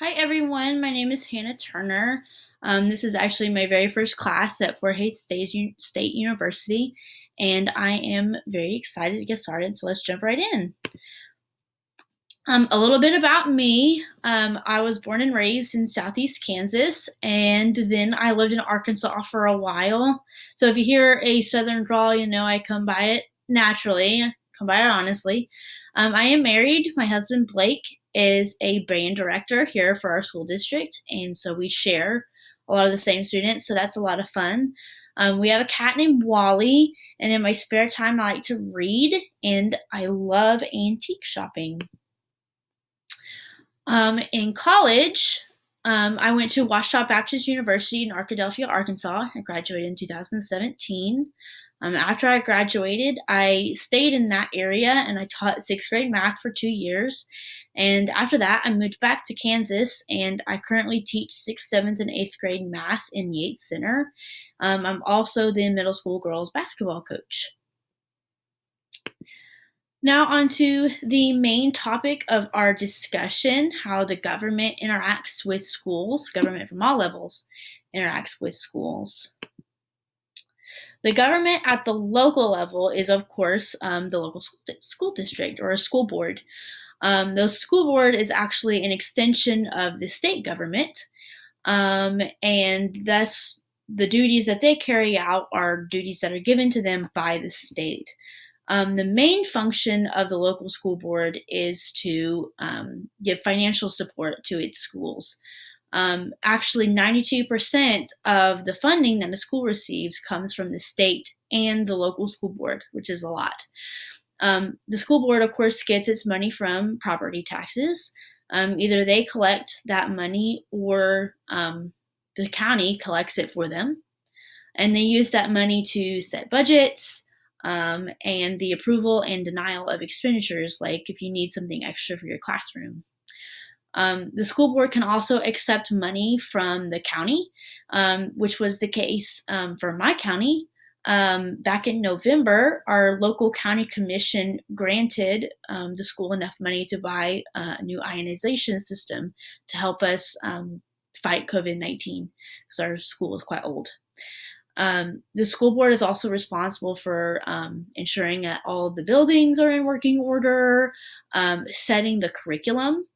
Hi everyone, my name is Hannah Turner. This is actually my very first class at Fort Hays State University, and I am very excited to get started, so let's jump right in. A little bit about me. I was born and raised in Southeast Kansas, and then I lived in Arkansas for a while. So if you hear a Southern drawl, you know I come by it naturally, come by it honestly. I am married. My husband Blake is a band director here for our school district, and so we share a lot of the same students, so that's a lot of fun. We have a cat named Wally, and in my spare time, I like to read, and I love antique shopping. In college, I went to Ouachita Baptist University in Arkadelphia, Arkansas. I graduated in 2017. After I graduated, I stayed in that area and I taught sixth grade math for 2 years. And after that, I moved back to Kansas and I currently teach sixth, seventh, and eighth grade math in Yates Center. I'm also the middle school girls basketball coach. Now, on to the main topic of our discussion, how the government interacts with schools, government from all levels interacts with schools. The government at the local level is, of course, the local school district or a school board. The school board is actually an extension of the state government, and thus the duties that they carry out are duties that are given to them by the state. The main function of the local school board is to give financial support to its schools. Actually, 92% of the funding that a school receives comes from the state and the local school board, which is a lot. The school board, of course, gets its money from property taxes. Either they collect that money or the county collects it for them. And they use that money to set budgets, and the approval and denial of expenditures, like if you need something extra for your classroom. The school board can also accept money from the county, which was the case for my county. Back in November, our local county commission granted the school enough money to buy a new ionization system to help us fight COVID-19 because our school is quite old. The school board is also responsible for ensuring that all of the buildings are in working order, setting the curriculum,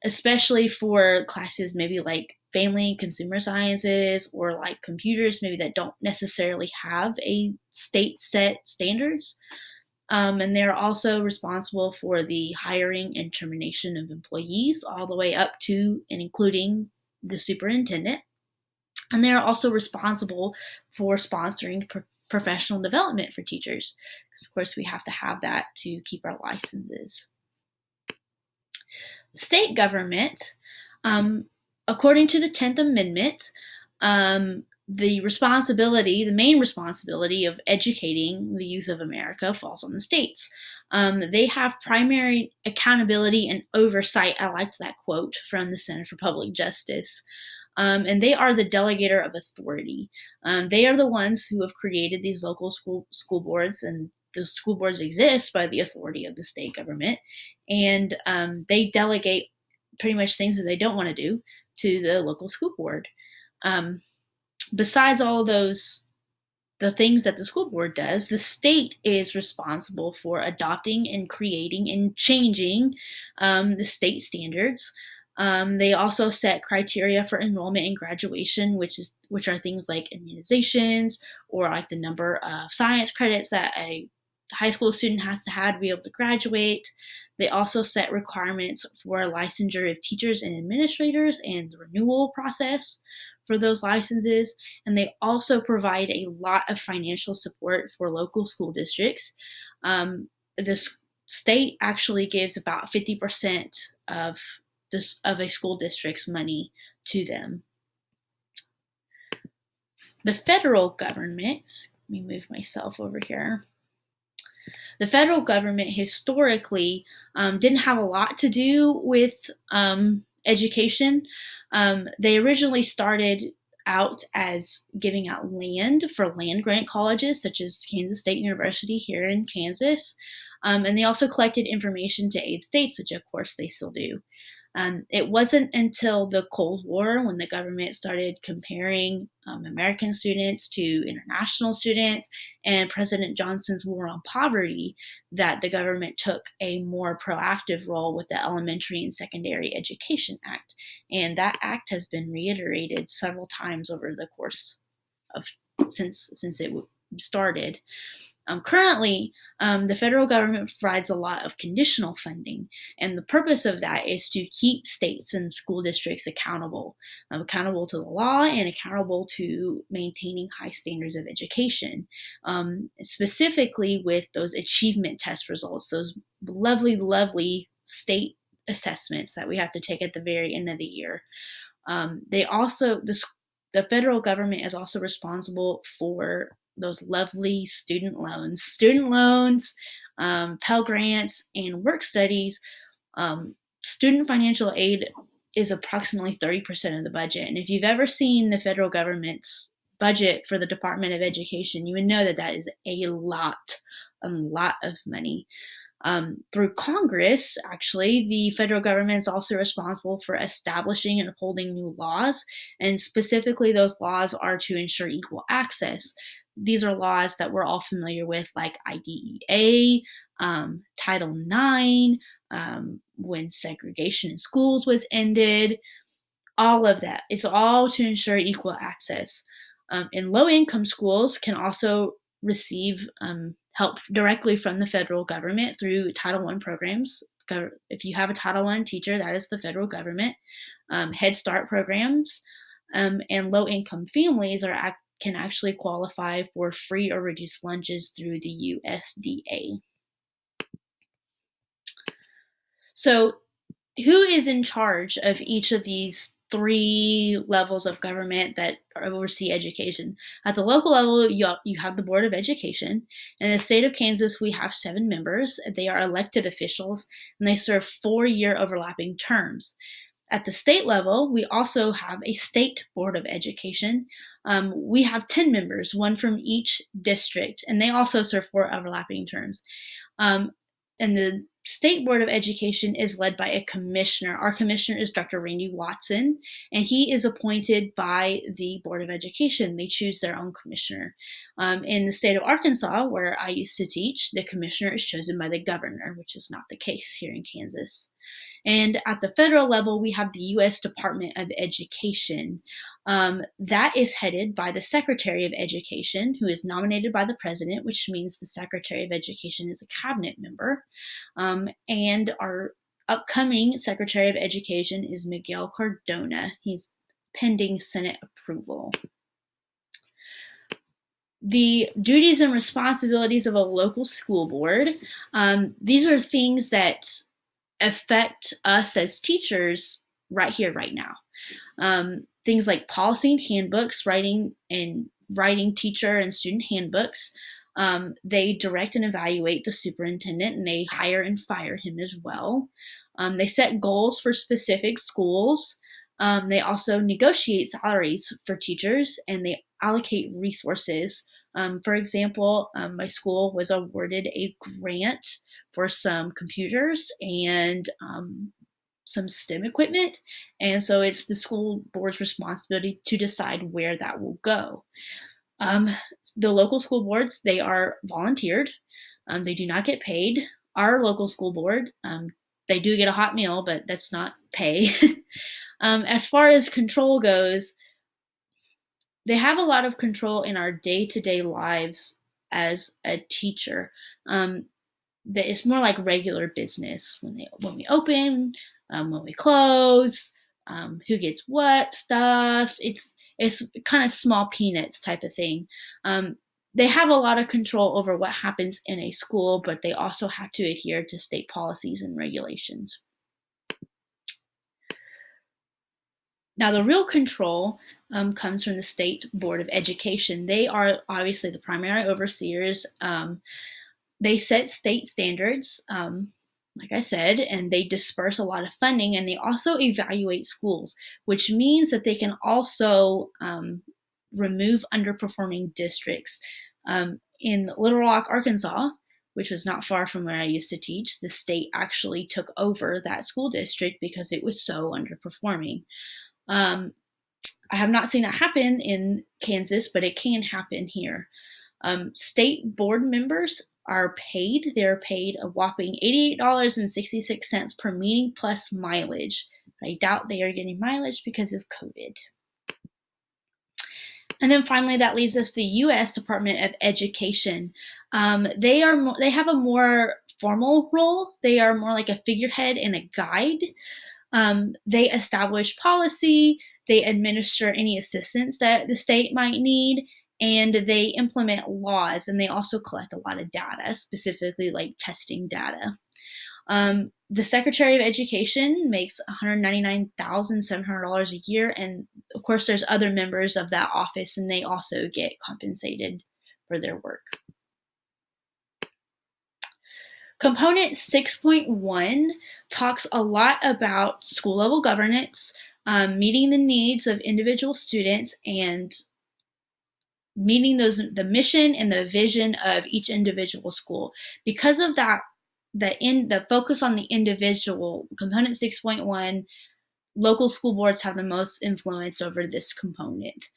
especially for classes maybe like family and consumer sciences or like computers, maybe that don't necessarily have a state set standards. And they're also responsible for the hiring and termination of employees all the way up to and including the superintendent. And they're also responsible for sponsoring professional development for teachers, because of course we have to have that to keep our licenses. The state government, according to the 10th Amendment, the main responsibility of educating the youth of America falls on the states. They have primary accountability and oversight. I liked that quote from the Center for Public Justice. And they are the delegator of authority. They are the ones who have created these local school boards, and the school boards exist by the authority of the state government. And they delegate pretty much things that they don't want to do to the local school board. Besides all of the things that the school board does, the state is responsible for adopting and creating and changing the state standards. They also set criteria for enrollment and graduation, which are things like immunizations or like the number of science credits that a high school student has to have to be able to graduate. They also set requirements for licensure of teachers and administrators and the renewal process for those licenses. And they also provide a lot of financial support for local school districts. The state actually gives about 50% of a school district's money to them. The federal government, let me move myself over here. The federal government historically didn't have a lot to do with education. They originally started out as giving out land for land grant colleges, such as Kansas State University here in Kansas. And they also collected information to aid states, which of course they still do. It wasn't until the Cold War when the government started comparing American students to international students and President Johnson's war on poverty that the government took a more proactive role with the Elementary and Secondary Education Act. And that act has been reiterated several times over the course of since it started. Currently, the federal government provides a lot of conditional funding, and the purpose of that is to keep states and school districts accountable to the law and accountable to maintaining high standards of education, specifically with those achievement test results, those lovely, lovely state assessments that we have to take at the very end of the year. The federal government is also responsible for those lovely student loans, Pell Grants, and work studies. Student financial aid is approximately 30% of the budget. And if you've ever seen the federal government's budget for the Department of Education, you would know that that is a lot of money. Through Congress, actually, the federal government is also responsible for establishing and upholding new laws, and specifically those laws are to ensure equal access. These are laws that we're all familiar with, like IDEA, Title IX, when segregation in schools was ended, all of that. It's all to ensure equal access. And low-income schools can also receive help directly from the federal government through Title I programs. If you have a Title I teacher, that is the federal government. Head Start programs, and low-income families can actually qualify for free or reduced lunches through the USDA. So, who is in charge of each of these three levels of government that oversee education? At the local level, you have the Board of Education. In the state of Kansas, we have 7 members. They are elected officials, and they serve 4-year overlapping terms. At the state level, we also have a state Board of Education. We have 10 members, 1 from each district, and they also serve 4 overlapping terms. And the State Board of Education is led by a commissioner. Our commissioner is Dr. Randy Watson, and he is appointed by the Board of Education. They choose their own commissioner. In the state of Arkansas, where I used to teach, the commissioner is chosen by the governor, which is not the case here in Kansas. And at the federal level, we have the U.S. Department of Education. That is headed by the Secretary of Education, who is nominated by the president, which means the Secretary of Education is a cabinet member. And our upcoming Secretary of Education is Miguel Cardona. He's pending Senate approval. The duties and responsibilities of a local school board. These are things that affect us as teachers right here, right now. Things like policy and handbooks, writing teacher and student handbooks. They direct and evaluate the superintendent, and they hire and fire him as well. They set goals for specific schools. They also negotiate salaries for teachers, and they allocate resources. For example, my school was awarded a grant for some computers and some STEM equipment, and so it's the school board's responsibility to decide where that will go. The local school boards, they are volunteered. They do not get paid. Our local school board, they do get a hot meal, but that's not pay. As far as control goes, they have a lot of control in our day-to-day lives as a teacher. That it's more like regular business when we open, when we close, who gets what stuff. It's kind of small peanuts type of thing. They have a lot of control over what happens in a school, but they also have to adhere to state policies and regulations. Now, the real control comes from the State Board of Education. They are obviously the primary overseers. They set state standards, like I said, and they disperse a lot of funding, and they also evaluate schools, which means that they can also remove underperforming districts. In Little Rock, Arkansas, which was not far from where I used to teach, the state actually took over that school district because it was so underperforming. I have not seen that happen in Kansas, but it can happen here. State board members are paid. They're paid a whopping $88.66 per meeting plus mileage. I doubt they are getting mileage because of COVID. And then finally, that leads us to the U.S. Department of Education. They have a more formal role. They are more like a figurehead and a guide. They establish policy, they administer any assistance that the state might need, and they implement laws, and they also collect a lot of data, specifically like testing data. The Secretary of Education makes $199,700 a year, and of course there's other members of that office, and they also get compensated for their work. Component 6.1 talks a lot about school level governance, meeting the needs of individual students and meeting the mission and the vision of each individual school. Because of that, the focus on the individual, component 6.1, local school boards have the most influence over this component.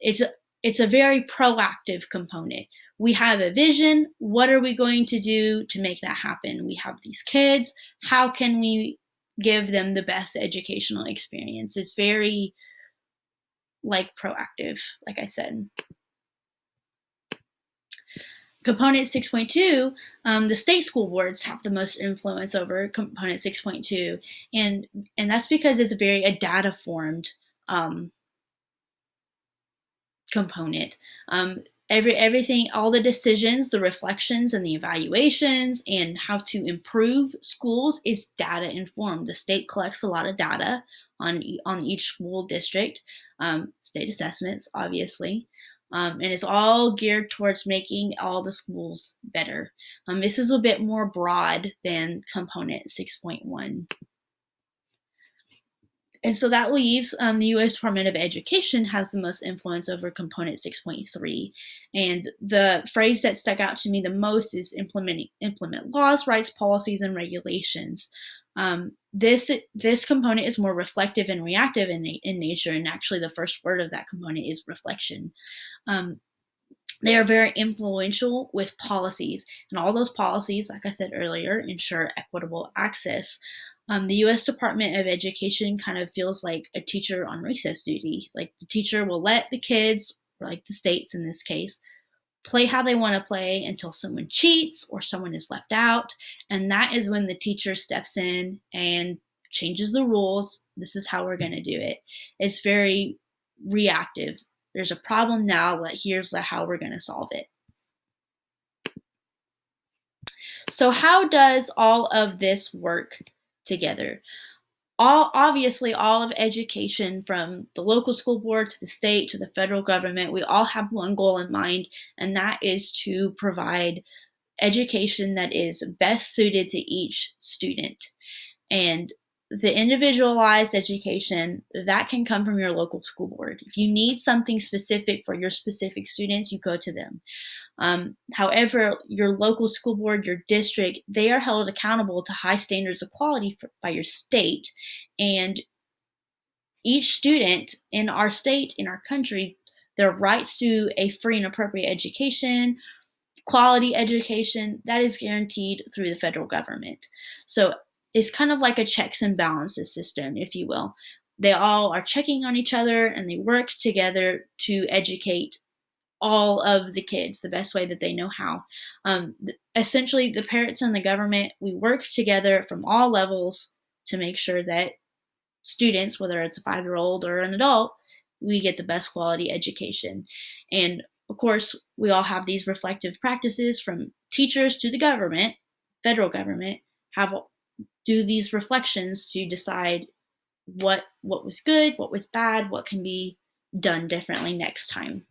It's a very proactive component. We have a vision. What are we going to do to make that happen? We have these kids. How can we give them the best educational experience? It's very proactive, like I said. Component 6.2, the state school boards have the most influence over component 6.2, and that's because it's a data-formed component. Everything, all the decisions, the reflections, and the evaluations, and how to improve schools is data informed. The state collects a lot of data on each school district, state assessments, obviously, and it's all geared towards making all the schools better. This is a bit more broad than component 6.1. And so that leaves the U.S. Department of Education has the most influence over component 6.3. And the phrase that stuck out to me the most is implement laws, rights, policies, and regulations. This component is more reflective and reactive in nature, and actually the first word of that component is reflection. They are very influential with policies, and all those policies, like I said earlier, ensure equitable access. The U.S. Department of Education kind of feels like a teacher on recess duty. Like the teacher will let the kids, like the states in this case, play how they want to play until someone cheats or someone is left out. And that is when the teacher steps in and changes the rules. This is how we're going to do it. It's very reactive. There's a problem now, here's how we're going to solve it. So how does all of this work together? Obviously, all of education, from the local school board to the state to the federal government, we all have one goal in mind, and that is to provide education that is best suited to each student. And the individualized education, that can come from your local school board. If you need something specific for your specific students, you go to them. However, your local school board, your district, they are held accountable to high standards of quality by your state. And each student in our state, in our country, their rights to a free and appropriate education, quality education, that is guaranteed through the federal government. So it's kind of like a checks and balances system, if you will. They all are checking on each other, and they work together to educate all of the kids the best way that they know how. Essentially, the parents and the government, we work together from all levels to make sure that students, whether it's a 5-year-old or an adult, we get the best quality education. And of course, we all have these reflective practices, from teachers to the government, federal government, do these reflections to decide what was good, what was bad, what can be done differently next time.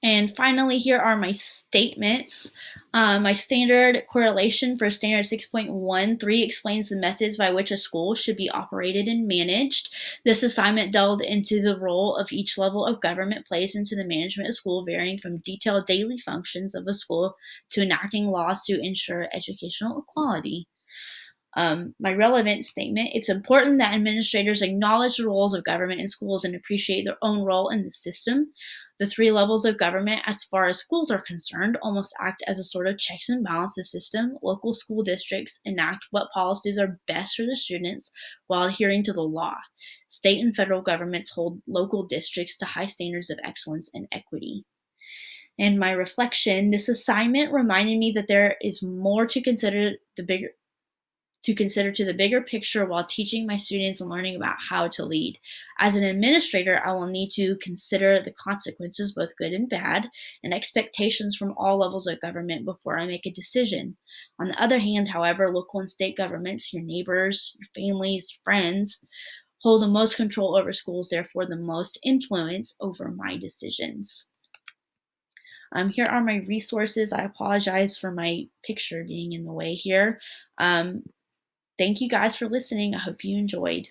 And finally, here are my statements. My standard correlation for standard 6.13 explains the methods by which a school should be operated and managed. This assignment delved into the role of each level of government plays into the management of school, varying from detailed daily functions of a school to enacting laws to ensure educational equality. My relevant statement: it's important that administrators acknowledge the roles of government in schools and appreciate their own role in the system. The three levels of government, as far as schools are concerned, almost act as a sort of checks and balances system. Local school districts enact what policies are best for the students while adhering to the law. State and federal governments hold local districts to high standards of excellence and equity. And my reflection: this assignment reminded me that there is more to consider to the bigger picture while teaching my students and learning about how to lead. As an administrator, I will need to consider the consequences, both good and bad, and expectations from all levels of government before I make a decision. On the other hand, however, local and state governments, your neighbors, your families, your friends, hold the most control over schools, therefore the most influence over my decisions. Here are my resources. I apologize for my picture being in the way here. Thank you guys for listening. I hope you enjoyed.